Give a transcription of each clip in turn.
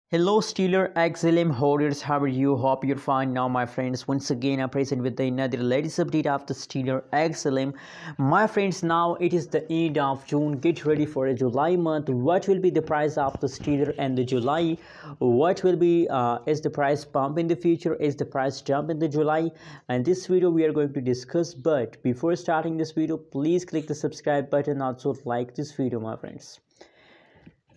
Hello Stellar XLM holders, how are you? Hope you're fine now, my friends. Once again I'm present with another latest update of the Stellar XLM. My friends, now it is the end of June. Get ready for a July month. What will be the price of the Stellar and the July? What will be is the price pump in the future? Is the price jump in the July? And this video we are going to discuss. But before starting this video, please click the subscribe button. Also like this video, my friends.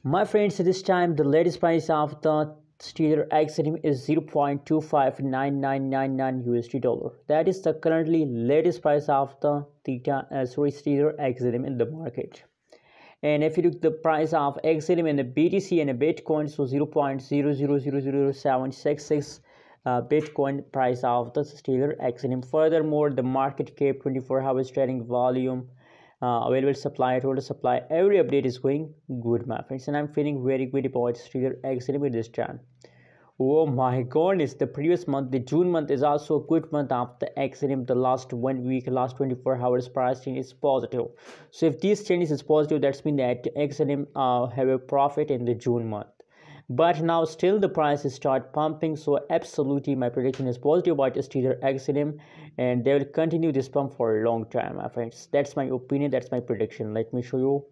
My friends, this time the latest price of the Stellar XLM is 0.259999 USD dollar. That is the currently latest price of the Stellar XLM in the market. And if you look the price of XLM and the BTC and the Bitcoin, so 0.0000766 Bitcoin price of the Stellar XLM. Furthermore, the market cap, 24 hours trading volume, available supply, total supply, every update is going good, my friends, and I'm feeling very good about Stellar XLM with this time. Oh my god, it's the previous month, the June month is also a good month of the XLM. The last 1 week, last 24 hours price change is positive. So if this change is positive, that's mean that XLM have a profit in the June month. But now still the prices start pumping, so absolutely my prediction is positive about Stellar XLM, and they will continue this pump for a long time, my friends. That's my opinion, that's my prediction. Let me show you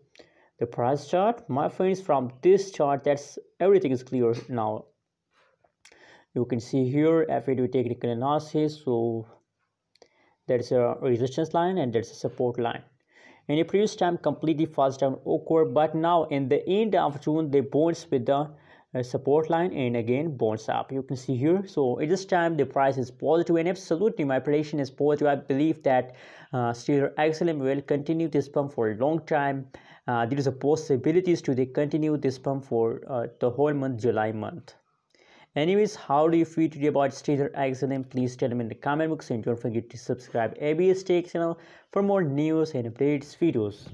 the price chart, my friends. From this chart, that's everything is clear now. You can see here after we do technical analysis, so there's a resistance line and there's a support line. In the previous time completely fast down occurred, but now in the end of June they bounced with the support line and again bounce up. You can see here. So at this time the price is positive, and absolutely my prediction is positive. I believe that Stellar XLM will continue this pump for a long time. There is a possibilities to they continue this pump for the whole month, July month. Anyways, how do you feel today about Stellar XLM? Please tell me in the comment box, and don't forget to subscribe ABS Tech channel for more news and updates videos.